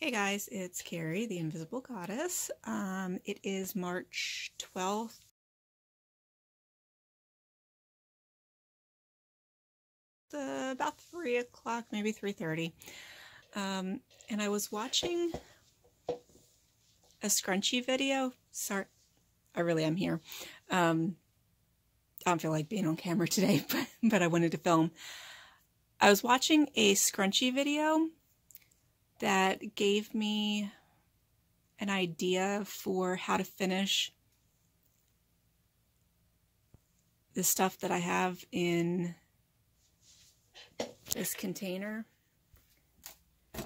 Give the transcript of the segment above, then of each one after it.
Hey guys, it's Carrie, the Invisible Goddess. It is March 12th. About 3 o'clock, maybe 3:30. And I was watching a scrunchie video. Sorry, I really am here. I don't feel like being on camera today, but I wanted to film. I was watching a scrunchie video that gave me an idea for how to finish the stuff that I have in this container. I'm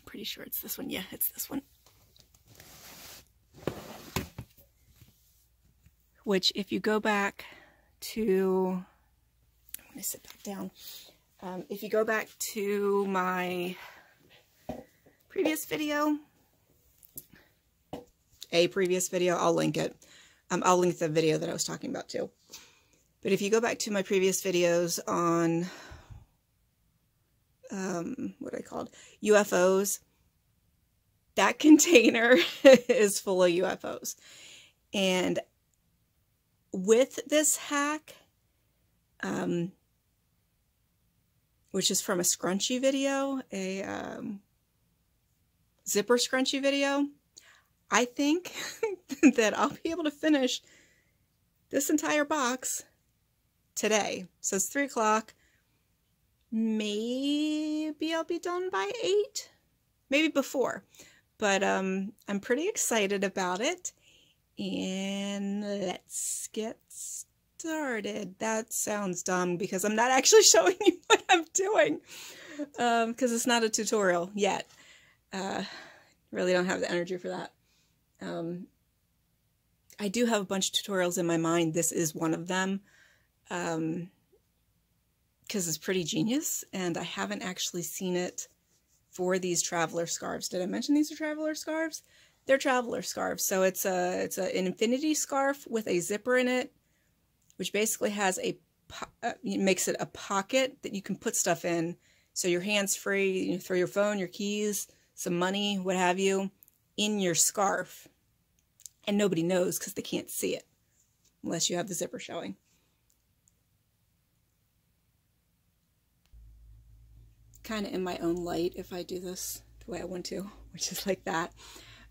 pretty sure it's this one. Yeah, it's this one. Which, if you go back to, I'm going to sit back down. If you go back to my previous video, I'll link it. I'll link the video that I was talking about too. But if you go back to my previous videos on, what I called UFOs, that container is full of UFOs. And with this hack, which is from a scrunchie video, a zipper scrunchie video, I think that I'll be able to finish this entire box today. So it's 3 o'clock. Maybe I'll be done by 8, maybe before. But I'm pretty excited about it. And let's get started. That sounds dumb because I'm not actually showing you what I'm doing. Because it's not a tutorial yet. Really don't have the energy for that. I do have a bunch of tutorials in my mind. This is one of them. Because it's pretty genius, and I haven't actually seen it for these traveler scarves. Did I mention these are traveler scarves? They're traveler scarves. So it's an infinity scarf with a zipper in it, which basically has makes it a pocket that you can put stuff in. So your hands free, you throw your phone, your keys, some money, what have you, in your scarf. And nobody knows because they can't see it unless you have the zipper showing. Kind of in my own light if I do this the way I want to, which is like that.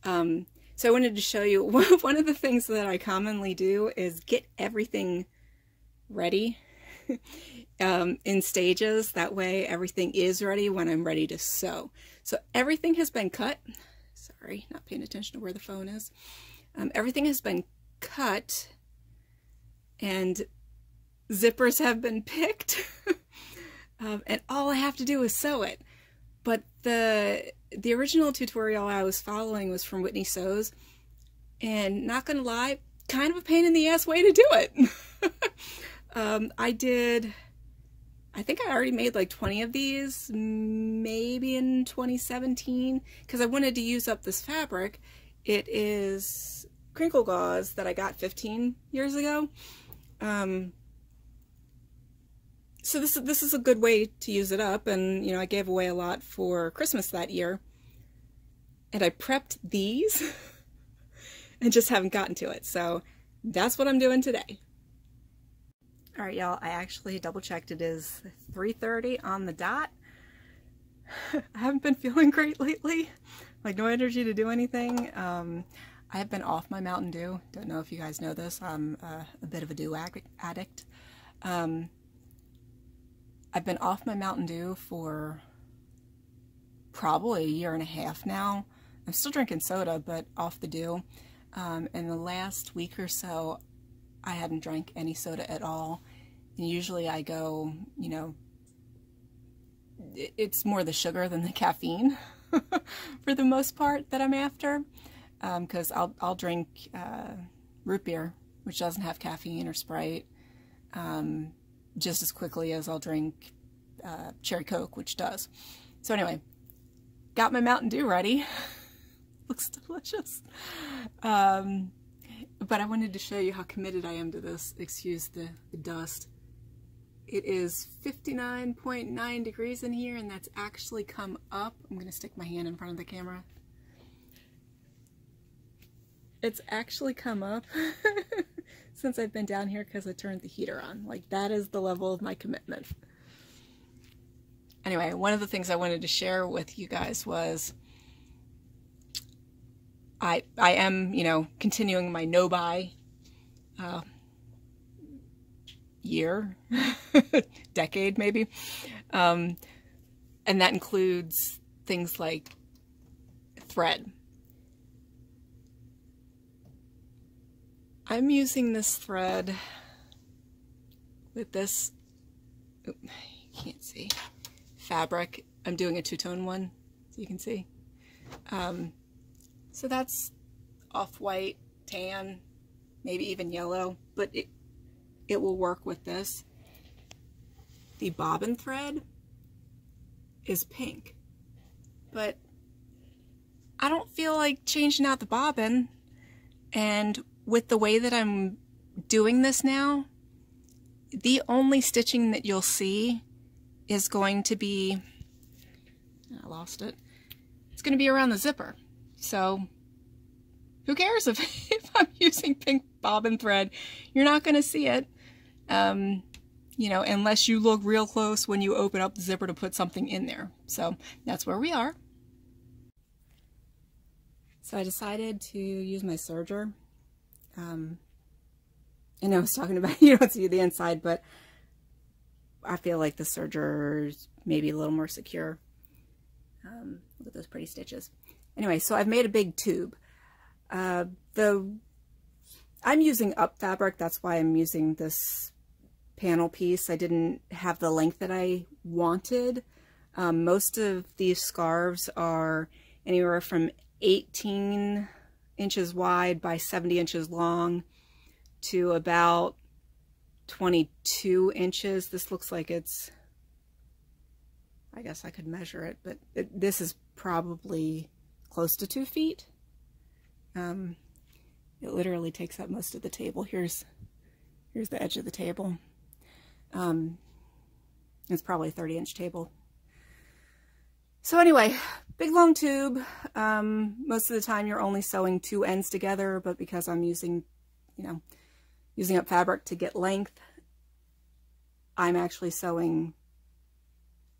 So I wanted to show you one of the things that I commonly do is get everything ready in stages. That way everything is ready when I'm ready to sew. So everything has been cut. Sorry, not paying attention to where the phone is. Everything has been cut and zippers have been picked. And all I have to do is sew it. But the original tutorial I was following was from WhitneySews, and not gonna lie, kind of a pain in the ass way to do it. I think I already made like 20 of these, maybe in 2017, because I wanted to use up this fabric. It is crinkle gauze that I got 15 years ago. So this is a good way to use it up, and you know, I gave away a lot for Christmas that year, and I prepped these and just haven't gotten to it. So that's what I'm doing today. All right, y'all, I actually double checked. It is 3:30 on the dot. I haven't been feeling great lately, like no energy to do anything. I have been off my Mountain Dew. Don't know if you guys know this. I'm a bit of a dew addict. I've been off my Mountain Dew for probably 1.5 years now. I'm still drinking soda, but off the dew. In the last week or so, I hadn't drank any soda at all. And usually I go, you know, it's more the sugar than the caffeine for the most part that I'm after. Because I'll drink root beer, which doesn't have caffeine, or Sprite. Just as quickly as I'll drink cherry Coke, which does. So anyway, got my Mountain Dew ready. Looks delicious. But I wanted to show you how committed I am to this. Excuse the dust. It is 59.9 degrees in here, and that's actually come up. I'm going to stick my hand in front of the camera. It's actually come up since I've been down here because I turned the heater on. Like, that is the level of my commitment. Anyway, one of the things I wanted to share with you guys was I am, you know, continuing my no-buy year, decade maybe, and that includes things like thread. I'm using this thread with this, you can't see, fabric. I'm doing a two-tone one, so you can see. So that's off-white, tan, maybe even yellow, but it will work with this. The bobbin thread is pink, but I don't feel like changing out the bobbin, and with the way that I'm doing this now, the only stitching that you'll see is going to be, I lost it, it's going to be around the zipper. So who cares if I'm using pink bobbin thread? You're not going to see it, you know, unless you look real close when you open up the zipper to put something in there. So that's where we are. So I decided to use my serger. And I was talking about, you don't see the inside, but I feel like the serger's maybe a little more secure. Look at those pretty stitches. Anyway, so I've made a big tube. I'm using up fabric, that's why I'm using this panel piece. I didn't have the length that I wanted. Most of these scarves are anywhere from 18 inches wide by 70 inches long to about 22 inches. This looks like it's, I guess I could measure it, but this is probably close to 2 feet. It literally takes up most of the table. Here's the edge of the table. It's probably a 30-inch table. So anyway, big long tube. Most of the time you're only sewing 2 ends together, but because I'm using, you know, using up fabric to get length, I'm actually sewing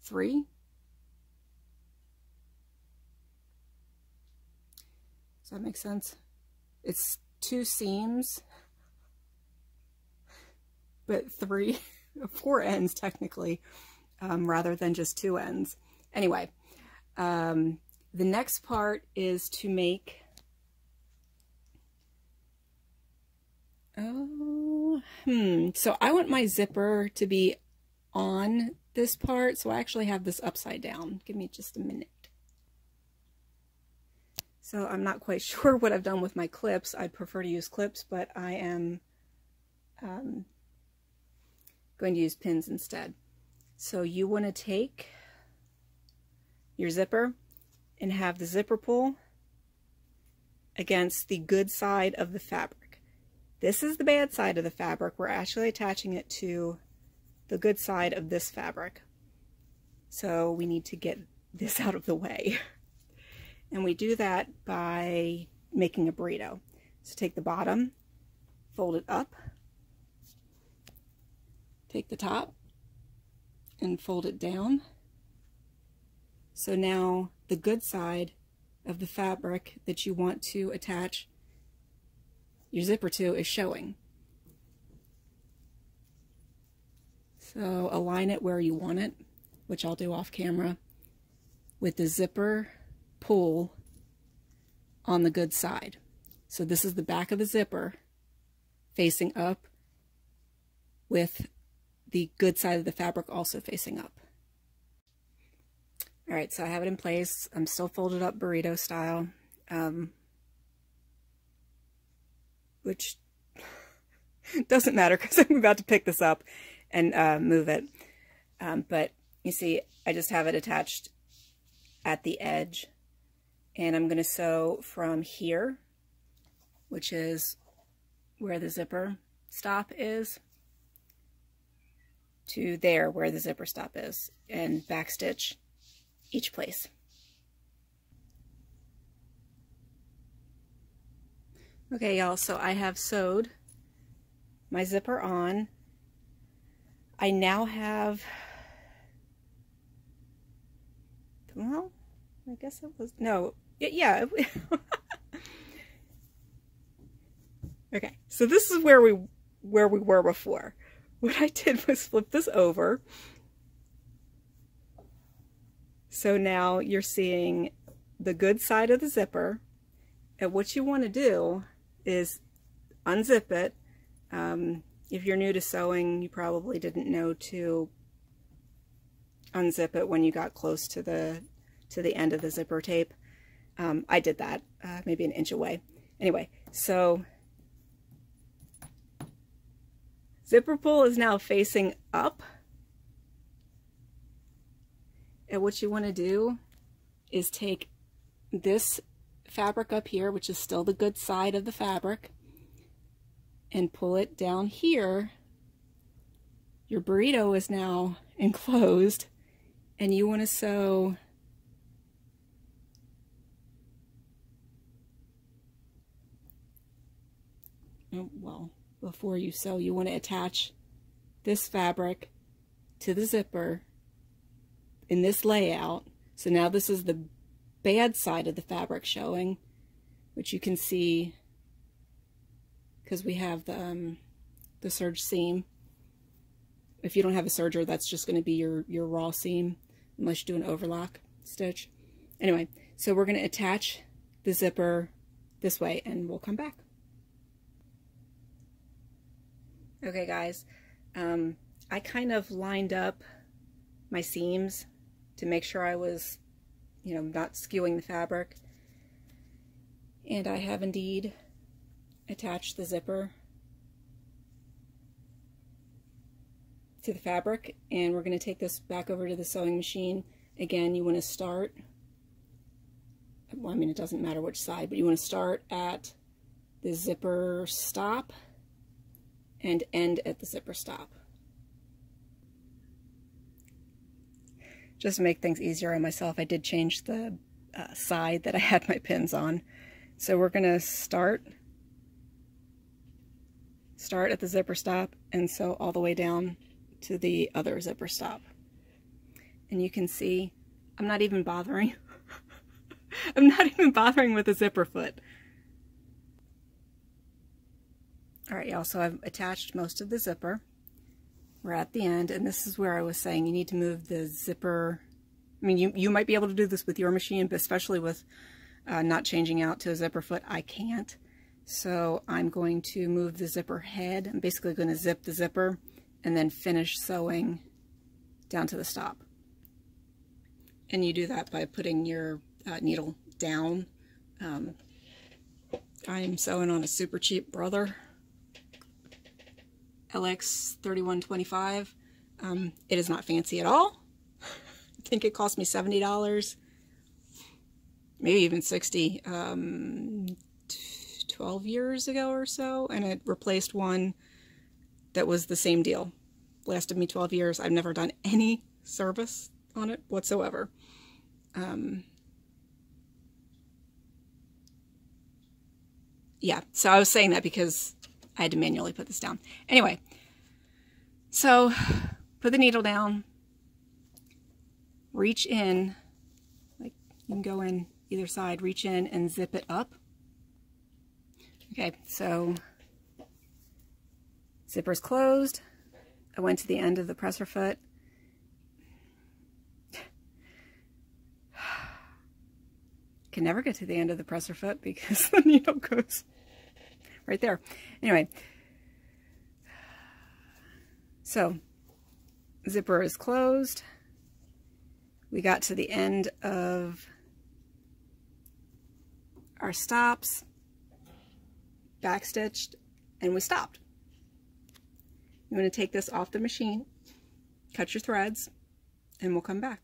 3. Does that make sense? It's 2 seams, but 4 ends technically, rather than just 2 ends. Anyway, the next part is to make, so I want my zipper to be on this part, so I actually have this upside down. Give me just a minute. So I'm not quite sure what I've done with my clips. I'd prefer to use clips, but I am going to use pins instead. So you want to take your zipper and have the zipper pull against the good side of the fabric. This is the bad side of the fabric. We're actually attaching it to the good side of this fabric. So we need to get this out of the way. And we do that by making a burrito. So take the bottom, fold it up, take the top, and fold it down. So now the good side of the fabric that you want to attach your zipper to is showing. So align it where you want it, which I'll do off camera, with the zipper pull on the good side. So this is the back of the zipper facing up with the good side of the fabric also facing up. All right, so I have it in place. I'm still folded up burrito style, which doesn't matter because I'm about to pick this up and move it. But you see, I just have it attached at the edge, and I'm going to sew from here, which is where the zipper stop is, to there where the zipper stop is, and backstitch each place. Okay, y'all, so I have sewed my zipper on. I now have, well, I guess it was, no, yeah. Okay, so this is where we were before. What I did was flip this over. So now you're seeing the good side of the zipper. And what you want to do is unzip it. If you're new to sewing, you probably didn't know to unzip it when you got close to the end of the zipper tape. I did that maybe an inch away. Anyway, so zipper pull is now facing up. And what you want to do is take this fabric up here, which is still the good side of the fabric, and pull it down here. Your burrito is now enclosed, and you want to sew well, before you sew, you want to attach this fabric to the zipper in this layout. So now this is the bad side of the fabric showing, which you can see because we have the serge seam. If you don't have a serger, that's just going to be your raw seam, unless you do an overlock stitch. Anyway, so we're going to attach the zipper this way, and we'll come back. Okay, guys, I kind of lined up my seams to make sure I was, you know, not skewing the fabric. And I have indeed attached the zipper to the fabric, and we're going to take this back over to the sewing machine. Again, you want to start, well, I mean, it doesn't matter which side, but you want to start at the zipper stop and end at the zipper stop. Just to make things easier on myself, I did change the side that I had my pins on. So we're going to start at the zipper stop and sew all the way down to the other zipper stop. And you can see I'm not even bothering. I'm not even bothering with the zipper foot. Alright, y'all, so I've attached most of the zipper. We're at the end, and this is where I was saying you need to move the zipper. I mean, you might be able to do this with your machine, but especially with not changing out to a zipper foot, I can't. So I'm going to move the zipper head. I'm basically going to zip the zipper and then finish sewing down to the stop. And you do that by putting your needle down. I'm sewing on a super cheap Brother LX 3125. It is not fancy at all. I think it cost me $70, maybe even $60, 12 years ago or so, and it replaced one that was the same deal. Lasted me 12 years. I've never done any service on it whatsoever. Yeah, so I was saying that because I had to manually put this down. Anyway, so put the needle down, reach in, like you can go in either side, reach in and zip it up. Okay, so zipper's closed. I went to the end of the presser foot. Can never get to the end of the presser foot because the needle goes right there. Anyway, so zipper is closed. We got to the end of our stops, backstitched, and we stopped. You want to take this off the machine, cut your threads, and we'll come back.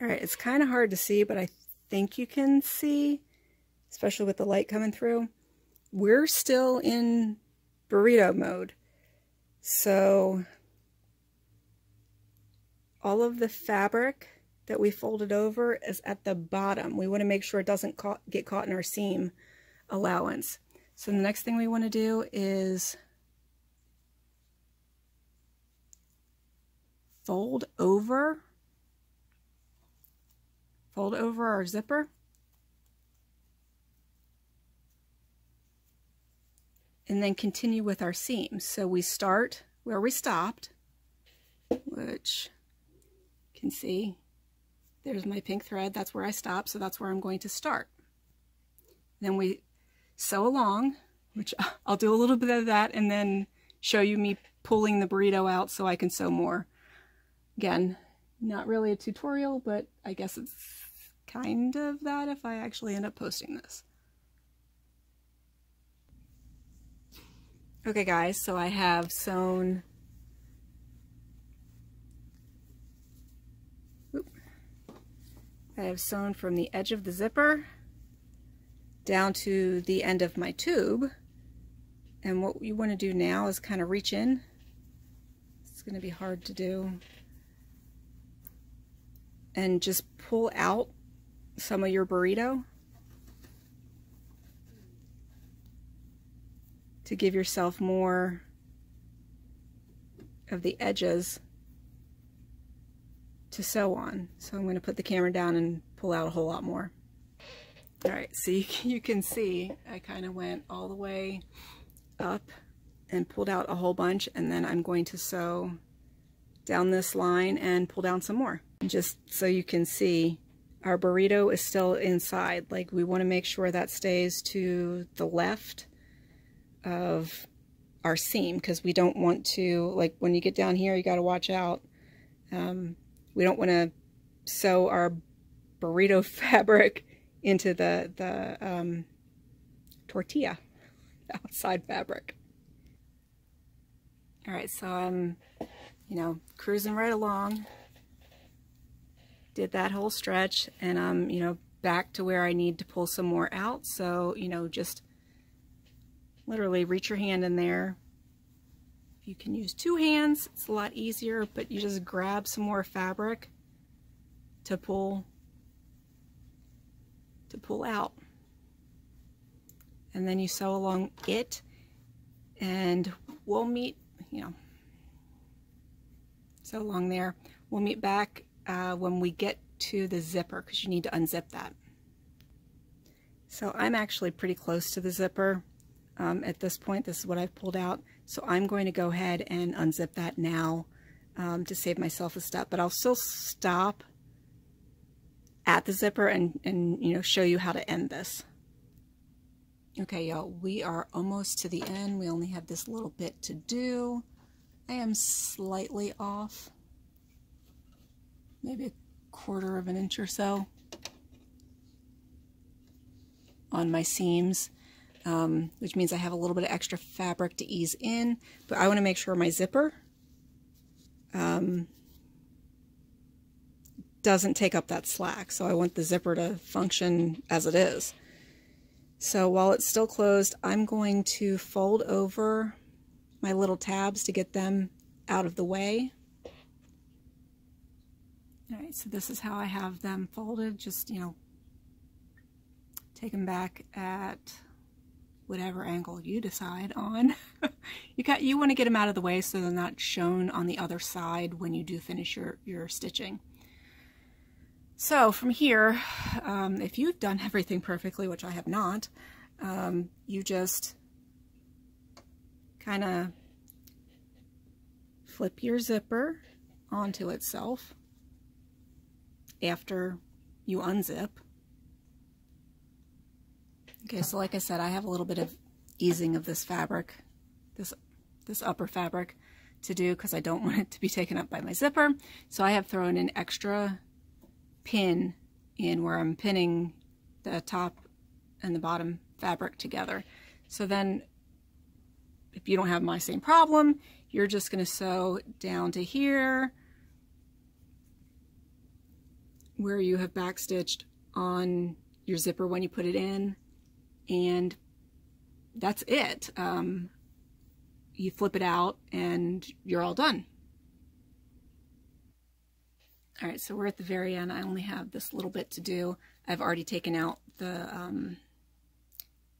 Alright, it's kind of hard to see, but I think you can see, especially with the light coming through. We're still in burrito mode. So all of the fabric that we folded over is at the bottom. We want to make sure it doesn't get caught in our seam allowance. So the next thing we want to do is fold over our zipper, and then continue with our seams. So we start where we stopped, which you can see there's my pink thread. That's where I stopped, so that's where I'm going to start. Then we sew along, which I'll do a little bit of that and then show you me pulling the burrito out so I can sew more. Again, not really a tutorial, but I guess it's kind of that if I actually end up posting this. Okay guys, so I have sewn from the edge of the zipper down to the end of my tube, and what you want to do now is kind of reach in. It's going to be hard to do, and just pull out some of your burrito to give yourself more of the edges to sew on. So I'm going to put the camera down and pull out a whole lot more. Alright, so you can see I kind of went all the way up and pulled out a whole bunch, and then I'm going to sew down this line and pull down some more. Just so you can see, our burrito is still inside. Like, we want to make sure that stays to the left of our seam, because we don't want to, like, when you get down here, you got to watch out. We don't want to sew our burrito fabric into the tortilla outside fabric. All right, so I'm, cruising right along. Did that whole stretch, and I'm, back to where I need to pull some more out. So, just literally reach your hand in there. You can use two hands, it's a lot easier, but you just grab some more fabric to pull out. And then you sew along it, and we'll meet, sew along there. We'll meet back when we get to the zipper, because you need to unzip that. So I'm actually pretty close to the zipper. At this point, this is what I've pulled out. So I'm going to go ahead and unzip that now to save myself a step, but I'll still stop at the zipper and show you how to end this. Okay, y'all, we are almost to the end. We only have this little bit to do. I am slightly off, maybe 1/4 of an inch or so on my seams. Which means I have a little bit of extra fabric to ease in, but I want to make sure my zipper doesn't take up that slack. So I want the zipper to function as it is. So while it's still closed, I'm going to fold over my little tabs to get them out of the way. All right, so this is how I have them folded. Just, take them back at whatever angle you decide on. You want to get them out of the way so they're not shown on the other side when you do finish your stitching. So from here, if you've done everything perfectly, which I have not, you just kind of flip your zipper onto itself after you unzip. Okay, so like I said, I have a little bit of easing of this fabric, this upper fabric to do, because I don't want it to be taken up by my zipper. So I have thrown an extra pin in where I'm pinning the top and the bottom fabric together. So then, if you don't have my same problem, you're just going to sew down to here where you have backstitched on your zipper when you put it in. And that's it. you flip it out and you're all done. All right, so we're at the very end. I only have this little bit to do. I've already taken out the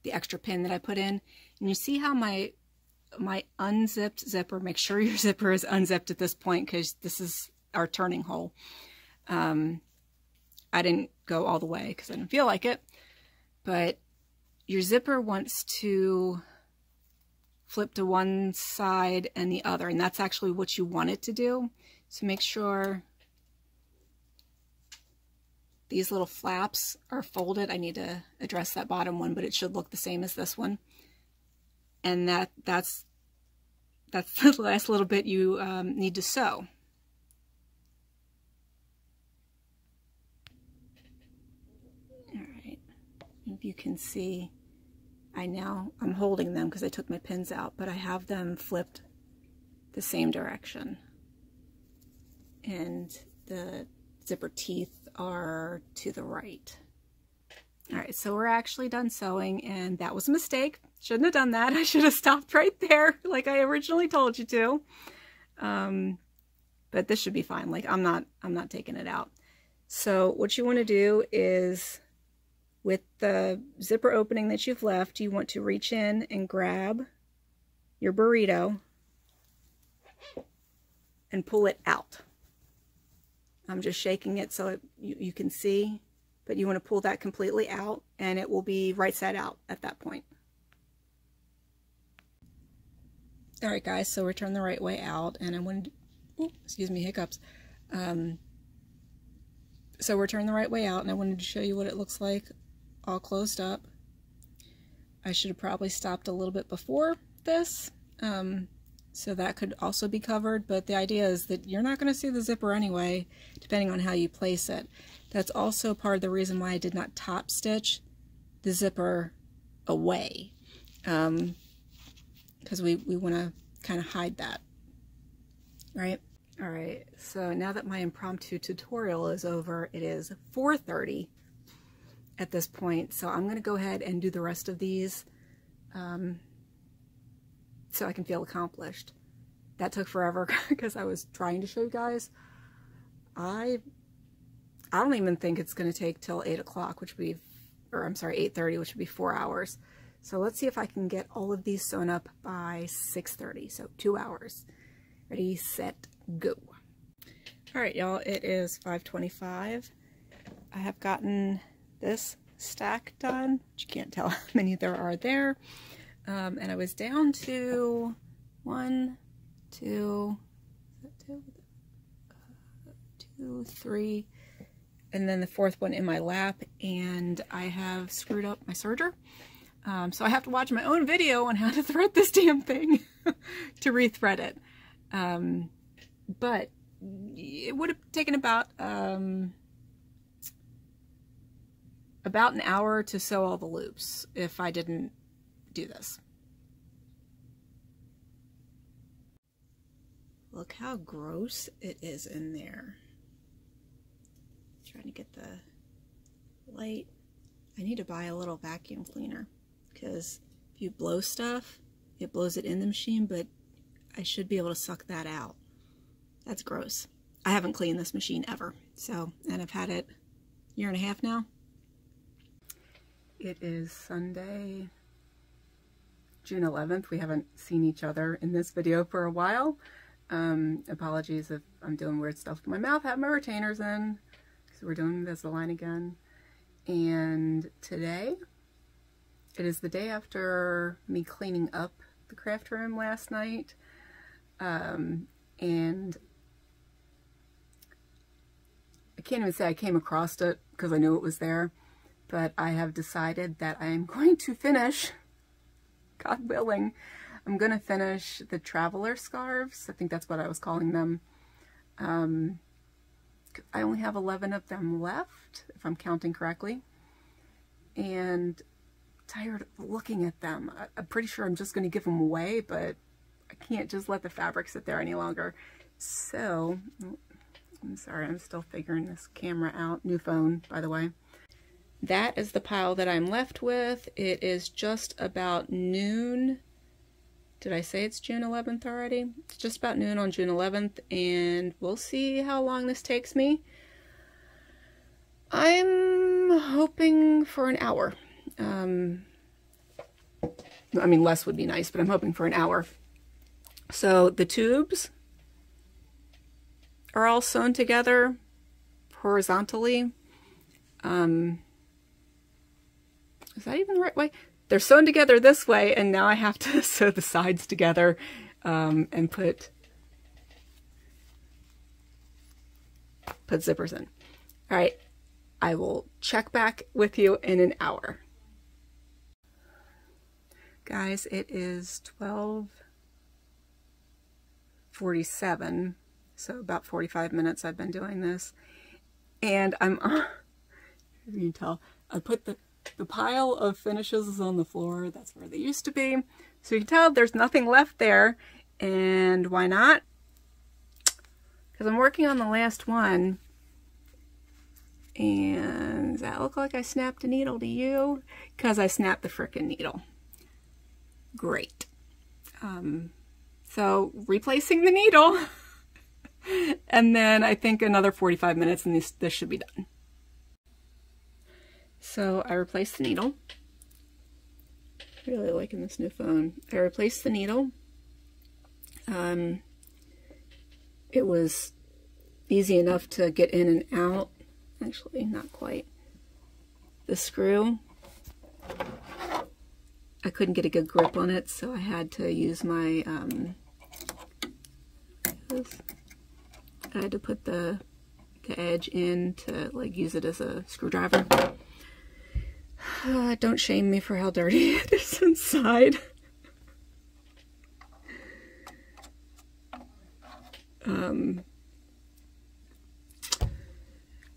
extra pin that I put in. And you see how my unzipped zipper, make sure your zipper is unzipped at this point because this is our turning hole. I didn't go all the way because I didn't feel like it, but your zipper wants to flip to one side and the other, and that's actually what you want it to do. So make sure these little flaps are folded. I need to address that bottom one, but it should look the same as this one. And that's the last little bit you need to sew. All right, if you can see, I'm holding them because I took my pins out, but I have them flipped the same direction. And the zipper teeth are to the right. All right, so we're actually done sewing, and that was a mistake. Shouldn't have done that. I should have stopped right there like I originally told you to. But this should be fine. Like I'm not taking it out. So what you want to do is, with the zipper opening that you've left, you want to reach in and grab your burrito and pull it out. I'm just shaking it so you can see, but you want to pull that completely out and it will be right side out at that point. All right, guys, so we're turned the right way out, and I wanted to, excuse me, hiccups. So we're turned the right way out, and I wanted to show you what it looks like all closed up. I should have probably stopped a little bit before this, so that could also be covered, but the idea is that you're not going to see the zipper anyway, depending on how you place it. That's also part of the reason why I did not top stitch the zipper away, because we want to kind of hide that, right? All right, so now that my impromptu tutorial is over, it is 4:30 at this point, so I'm going to go ahead and do the rest of these so I can feel accomplished. That took forever because I was trying to show you guys. I don't even think it's going to take till 8 o'clock, which would be, or I'm sorry, 8:30, which would be 4 hours. So let's see if I can get all of these sewn up by 6:30, so 2 hours. Ready, set, go. All right, y'all, it is 5:25. I have gotten this stack done, which you can't tell how many there are there. And I was down to 1, 2, 3, and then the fourth one in my lap, and I have screwed up my serger. So I have to watch my own video on how to thread this damn thing to rethread it. But it would have taken about an hour to sew all the loops if I didn't do this. Look how gross it is in there. Trying to get the light. I need to buy a little vacuum cleaner, because if you blow stuff, it blows it in the machine, but I should be able to suck that out. That's gross. I haven't cleaned this machine ever, so, and I've had it a year and a half now. It is Sunday, June 11th. We haven't seen each other in this video for a while. Apologies if I'm doing weird stuff with my mouth. I have my retainers in, because we're doing Invisalign again. And today, it is the day after me cleaning up the craft room last night. And I can't even say I came across it because I knew it was there, but I have decided that I am going to finish, God willing, I'm going to finish the traveler scarves. I think that's what I was calling them. I only have 11 of them left, if I'm counting correctly, and tired of looking at them. I'm pretty sure I'm just going to give them away, but I can't just let the fabric sit there any longer. So, I'm sorry, I'm still figuring this camera out. New phone, by the way. That is the pile that I'm left with. It is just about noon Did I say it's June 11th already? It's just about noon on June 11th, and we'll see how long this takes me. I'm hoping for an hour. I mean, less would be nice, but I'm hoping for an hour. So the tubes are all sewn together horizontally. Is that even the right way? They're sewn together this way, and now I have to sew the sides together and put zippers in. All right, I will check back with you in an hour. Guys, it is 12:47, so about 45 minutes I've been doing this. And you can tell, I put the pile of finishes is on the floor. That's where they used to be. So you can tell there's nothing left there. And why not? Because I'm working on the last one. And does that look like I snapped a needle to you? Because I snapped the frickin' needle. Great. So replacing the needle. And then I think another 45 minutes and this should be done. So I replaced the needle. Really liking this new phone. I replaced the needle. It was easy enough to get in and out. Actually, not quite. The screw, I couldn't get a good grip on it, so I had to use my, I had to put the edge in to like use it as a screwdriver. Don't shame me for how dirty it is inside.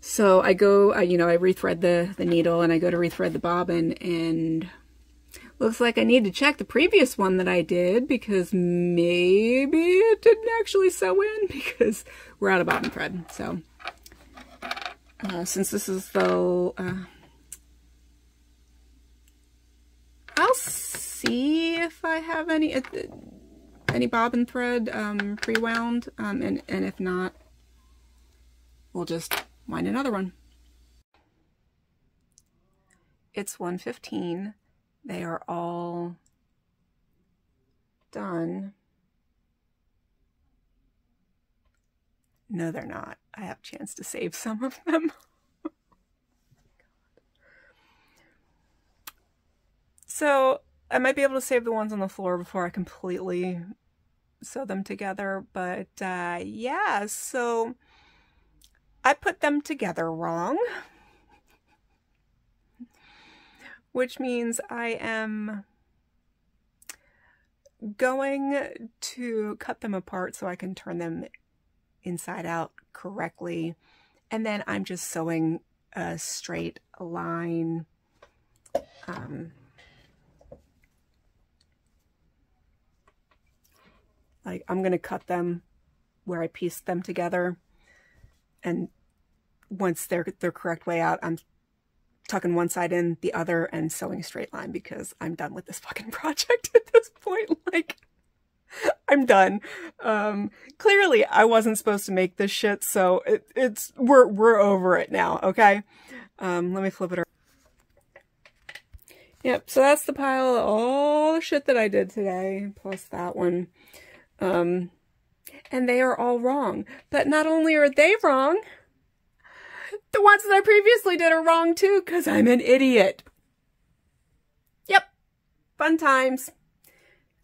So I go, I rethread the needle, and I go to rethread the bobbin, and looks like I need to check the previous one that I did, because maybe it didn't actually sew in, because we're out of bobbin thread. So since this is the I'll see if I have any bobbin thread pre-wound, and if not, we'll just wind another one. It's 1:15. They are all done. No, they're not. I have a chance to save some of them. So I might be able to save the ones on the floor before I completely sew them together, but yeah, so I put them together wrong, which means I am going to cut them apart so I can turn them inside out correctly, and then I'm just sewing a straight line. Like, I'm gonna cut them where I pieced them together, and once they're the correct way out, I'm tucking one side in, the other, and sewing a straight line, because I'm done with this fucking project at this point. Like, I'm done. Clearly I wasn't supposed to make this shit, so we're over it now, okay? Let me flip it around. Yep, so that's the pile of all the shit that I did today, plus that one. And they are all wrong. But not only are they wrong, the ones that I previously did are wrong too, because I'm an idiot. Yep, fun times.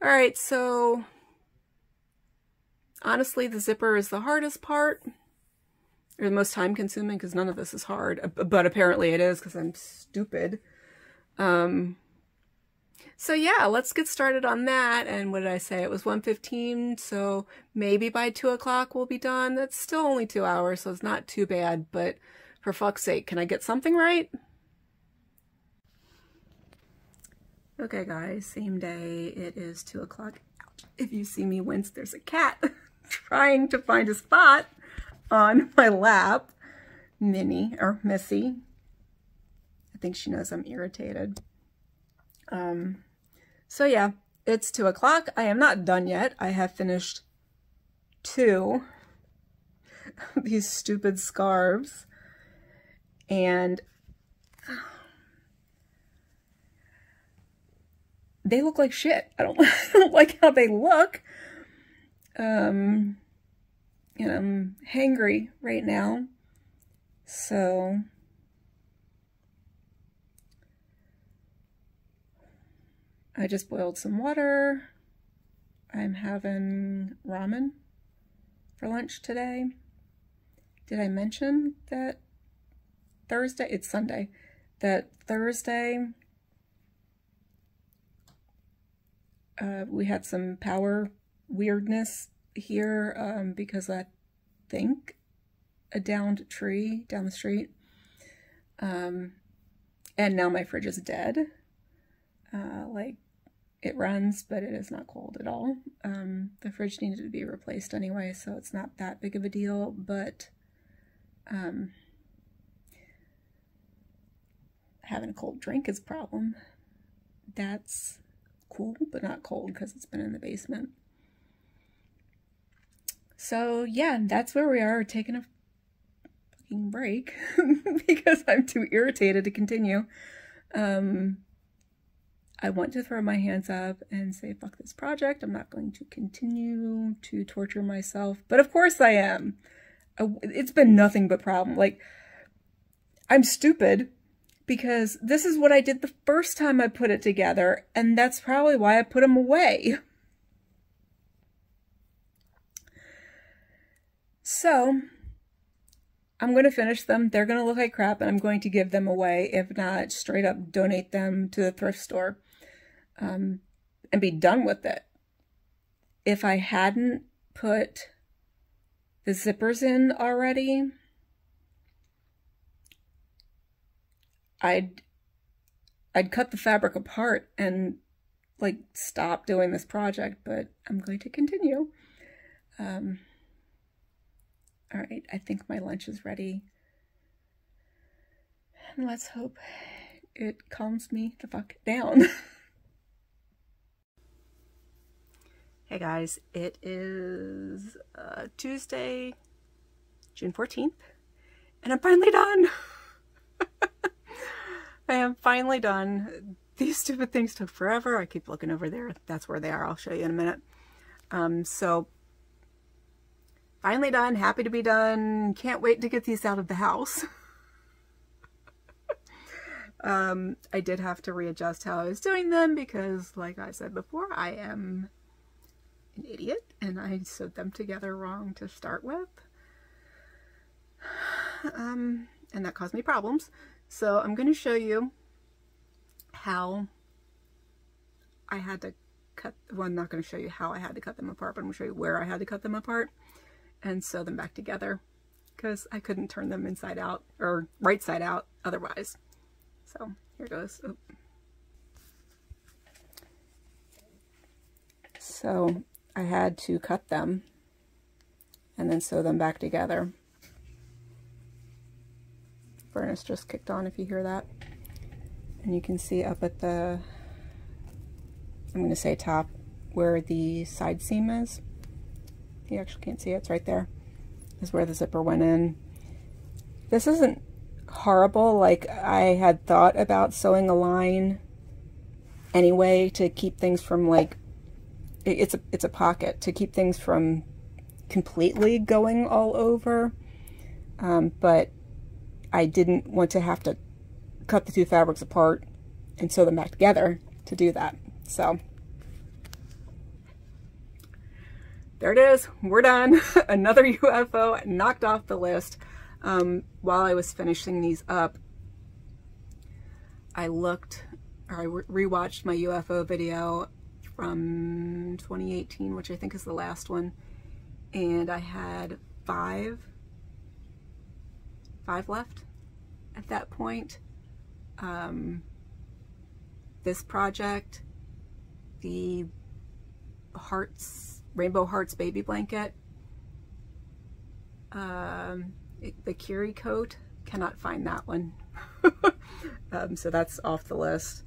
All right, so honestly, the zipper is the hardest part, or the most time consuming, because none of this is hard, but apparently it is because I'm stupid. So yeah, let's get started on that. And what did I say? It was 1:15, so maybe by 2 o'clock we'll be done. That's still only 2 hours, so it's not too bad, but for fuck's sake, can I get something right? Okay guys, same day, it is 2 o'clock. If you see me wince, there's a cat trying to find a spot on my lap. Minnie, or Missy. I think she knows I'm irritated. So yeah, It's 2 o'clock. I am not done yet. I have finished 2 of these stupid scarves. And they look like shit. I don't like how they look. And I'm hangry right now. So I just boiled some water. I'm having ramen for lunch today. Did I mention that Thursday? It's Sunday. That Thursday we had some power weirdness here because I think a downed tree down the street. And now my fridge is dead. Like, it runs, but it is not cold at all. The fridge needed to be replaced anyway, so it's not that big of a deal, but having a cold drink is a problem. That's cool, but not cold because it's been in the basement. So yeah, that's where we are, taking a fucking break because I'm too irritated to continue. I want to throw my hands up and say, fuck this project. I'm not going to continue to torture myself. But of course I am. It's been nothing but problem. Like, I'm stupid because this is what I did the first time I put it together. And that's probably why I put them away. So I'm going to finish them. They're going to look like crap and I'm going to give them away. If not, straight up donate them to the thrift store. And be done with it. If I hadn't put the zippers in already, I'd cut the fabric apart and like stop doing this project, but I'm going to continue. All right, I think my lunch is ready. And let's hope it calms me the fuck down. Hey guys, it is Tuesday, June 14th, and I'm finally done. I am finally done. These stupid things took forever. I keep looking over there. That's where they are. I'll show you in a minute. So finally done, happy to be done. Can't wait to get these out of the house. I did have to readjust how I was doing them because, like I said before, I am an idiot and I sewed them together wrong to start with. And that caused me problems. So I'm going to show you how I had to cut, well, I'm not going to show you how I had to cut them apart, but I'm going to show you where I had to cut them apart and sew them back together because I couldn't turn them inside out or right side out otherwise. So here goes. Oop. So I had to cut them and then sew them back together. Furnace just kicked on if you hear that. And you can see up at the, I'm going to say top, where the side seam is. You actually can't see it, it's right there. Is where the zipper went in. This isn't horrible. Like, I had thought about sewing a line anyway to keep things from, like, it's a pocket to keep things from completely going all over. But I didn't want to have to cut the two fabrics apart and sew them back together to do that. So there it is. We're done. Another UFO knocked off the list. While I was finishing these up, I rewatched my UFO video from 2018, which I think is the last one, and I had five left at that point. This project, the Rainbow Hearts baby blanket, the Carrie coat, cannot find that one. So that's off the list.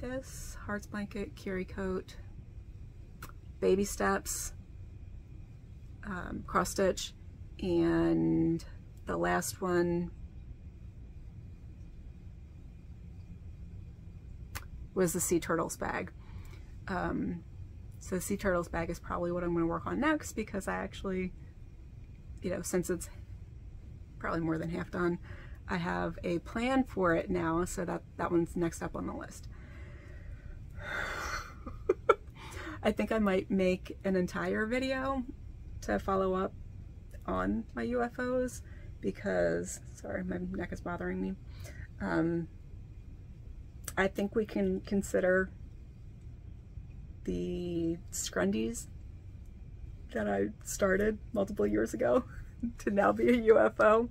this, Hearts Blanket, Carrie Coat, Baby Steps, cross stitch, and the last one was the Sea Turtles bag. So the Sea Turtles bag is probably what I'm going to work on next, because I actually, you know, since it's probably more than half done, I have a plan for it now, so that one's next up on the list. I think I might make an entire video to follow up on my UFOs, because, sorry, my neck is bothering me. I think we can consider the scrundies that I started multiple years ago to now be a UFO.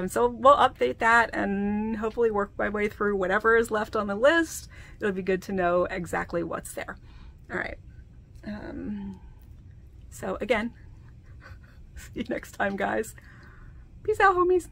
So we'll update that and hopefully work my way through whatever is left on the list. It'll be good to know exactly what's there. All right. So again, see you next time, guys. Peace out, homies.